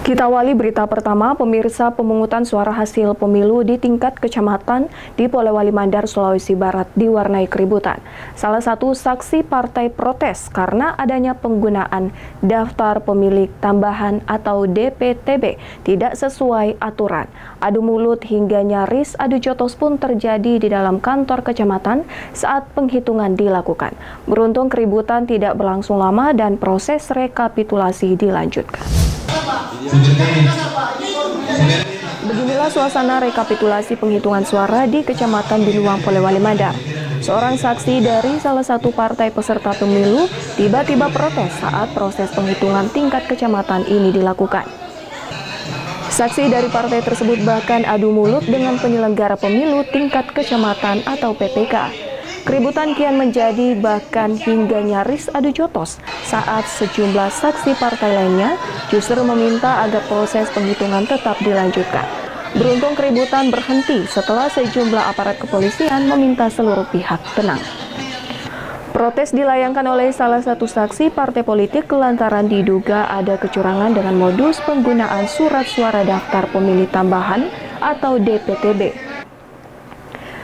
Kita awali berita pertama, pemirsa. Pemungutan suara hasil pemilu di tingkat kecamatan di Polewali Mandar, Sulawesi Barat diwarnai keributan. Salah satu saksi partai protes karena adanya penggunaan daftar pemilih tambahan atau DPTB tidak sesuai aturan. Adu mulut hingga nyaris adu jotos pun terjadi di dalam kantor kecamatan saat penghitungan dilakukan. Beruntung keributan tidak berlangsung lama dan proses rekapitulasi dilanjutkan. Beginilah suasana rekapitulasi penghitungan suara di Kecamatan Binuang, Polewali Mandar. Seorang saksi dari salah satu partai peserta pemilu tiba-tiba protes saat proses penghitungan tingkat kecamatan ini dilakukan. Saksi dari partai tersebut bahkan adu mulut dengan penyelenggara pemilu tingkat kecamatan atau PPK. Keributan kian menjadi bahkan hingga nyaris adu jotos saat sejumlah saksi partai lainnya justru meminta agar proses penghitungan tetap dilanjutkan. Beruntung keributan berhenti setelah sejumlah aparat kepolisian meminta seluruh pihak tenang. Protes dilayangkan oleh salah satu saksi partai politik lantaran diduga ada kecurangan dengan modus penggunaan surat suara daftar pemilih tambahan atau DPTB.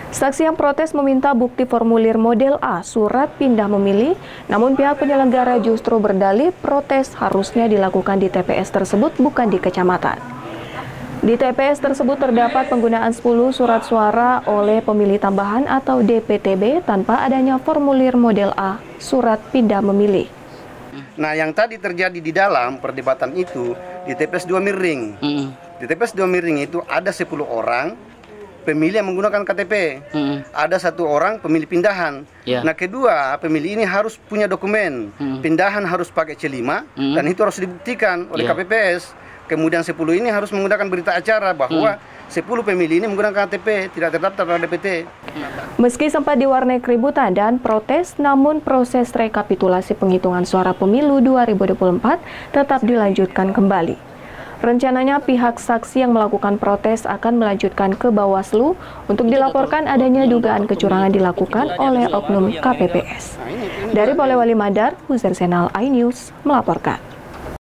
Saksi yang protes meminta bukti formulir model A surat pindah memilih, namun pihak penyelenggara justru berdalih protes harusnya dilakukan di TPS tersebut bukan di kecamatan. Di TPS tersebut terdapat penggunaan 10 surat suara oleh pemilih tambahan atau DPTB tanpa adanya formulir model A surat pindah memilih. Nah, yang tadi terjadi di dalam perdebatan itu di TPS 2 Miring. Di TPS 2 Miring itu ada 10 orang pemilih yang menggunakan KTP, ada 1 orang pemilih pindahan. Nah, kedua pemilih ini harus punya dokumen, pindahan harus pakai C5, dan itu harus dibuktikan oleh KPPS. Kemudian 10 ini harus menggunakan berita acara bahwa 10 pemilih ini menggunakan KTP, tidak terdaftar pada DPT. Meski sempat diwarnai keributan dan protes, namun proses rekapitulasi penghitungan suara pemilu 2024 tetap dilanjutkan kembali. Rencananya pihak saksi yang melakukan protes akan melanjutkan ke Bawaslu untuk dilaporkan adanya dugaan kecurangan dilakukan oleh oknum KPPS. Dari Polewali Mandar, Huzair Senal, iNews melaporkan.